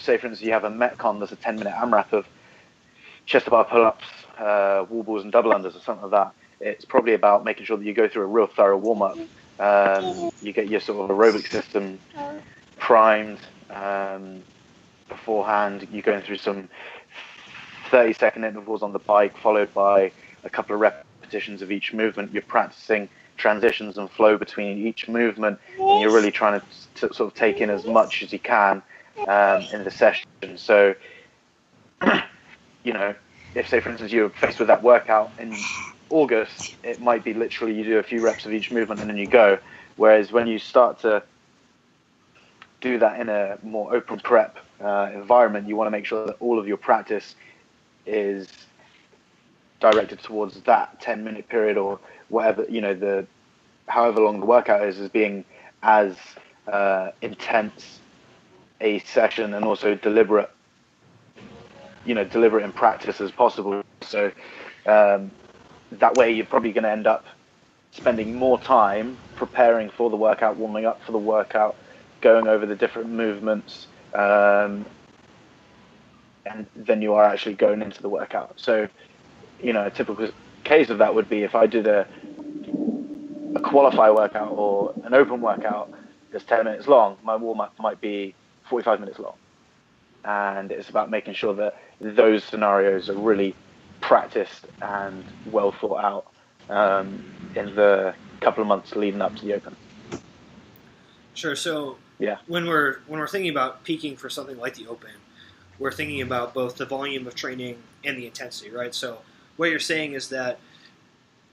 say for instance you have a Metcon, there's a 10-minute AMRAP of chest to bar pull-ups, wall balls and double unders or something like that. It's probably about making sure that you go through a real thorough warm-up. You get your sort of aerobic system primed beforehand. You're going through some 30-second intervals on the bike, followed by a couple of repetitions of each movement. You're practicing transitions and flow between each movement, and you're really trying to sort of take in as much as you can in the session. So, you know, if say for instance you're faced with that workout in August, it might be literally you do a few reps of each movement and then you go. Whereas when you start to do that in a more open prep environment, you want to make sure that all of your practice is directed towards that 10-minute period or whatever, you know, the however long the workout is, as being as intense a session and also deliberate in practice as possible. So that way you're probably going to end up spending more time preparing for the workout, warming up for the workout, going over the different movements, and then you are actually going into the workout. So, you know, a typical case of that would be if I did a qualify workout or an open workout that's 10 minutes long, my warm-up might be 45 minutes long. And it's about making sure that those scenarios are really practiced and well thought out in the couple of months leading up to the Open. Sure. So yeah, when we're thinking about peaking for something like the Open, we're thinking about both the volume of training and the intensity, right? So what you're saying is that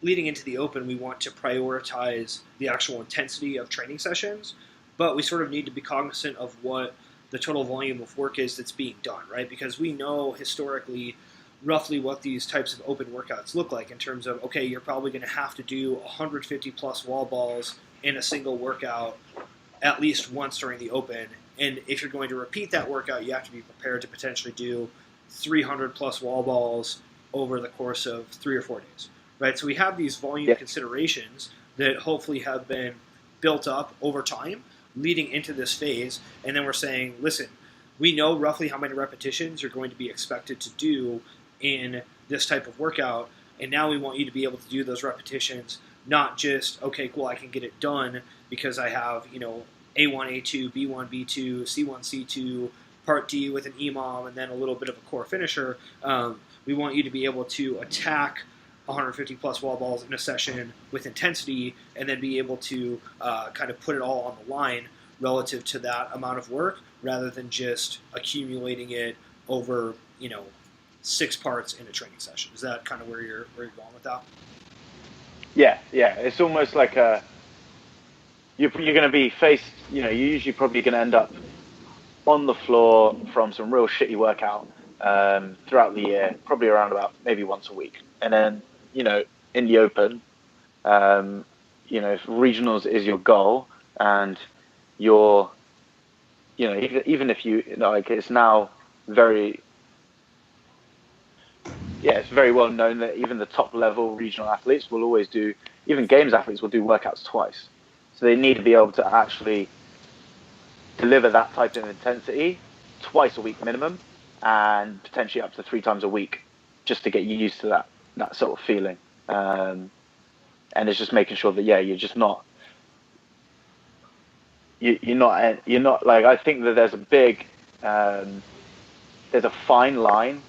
leading into the Open, we want to prioritize the actual intensity of training sessions, but we sort of need to be cognizant of what the total volume of work is that's being done, right? Because we know historically roughly what these types of open workouts look like in terms of, okay, you're probably going to have to do 150 plus wall balls in a single workout at least once during the Open. And if you're going to repeat that workout, you have to be prepared to potentially do 300 plus wall balls over the course of 3 or 4 days, right? So we have these volume considerations that hopefully have been built up over time leading into this phase. And then we're saying, listen, we know roughly how many repetitions you're going to be expected to do in this type of workout. And now we want you to be able to do those repetitions, not just, okay, cool, I can get it done because I have, you know, A1, A2, B1, B2, C1, C2, Part D with an EMOM, and then a little bit of a core finisher. We want you to be able to attack 150 plus wall balls in a session with intensity, and then be able to kind of put it all on the line relative to that amount of work, rather than just accumulating it over, you know, 6 parts in a training session. Is that kind of where you're going with that? Yeah. It's almost like you're going to be faced. You know, you're usually probably going to end up on the floor from some real shitty workout throughout the year, probably around about maybe once a week, and then, you know, in the Open, you know, if regionals is your goal, and you're, you know, even if you know, like, it's now very, it's very well known that even the top level regional athletes will always do, even games athletes will do workouts twice. So they need to be able to actually deliver that type of intensity twice a week minimum, and potentially up to 3 times a week, just to get you used to that sort of feeling. And it's just making sure that you're just not you're not like, I think that there's a big there's a fine line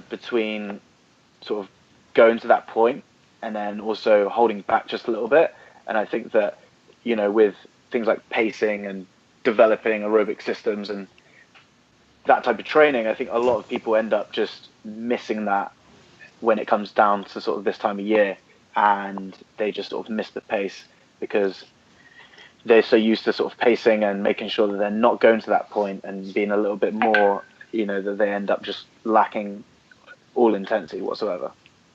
between sort of going to that point and then also holding back just a little bit. And I think that, you know, with things like pacing and developing aerobic systems and that type of training, I think a lot of people end up just missing that when it comes down to sort of this time of year, and they just sort of miss the pace because they're so used to sort of pacing and making sure that they're not going to that point and being a little bit more, you know, that they end up just lacking all intensity whatsoever.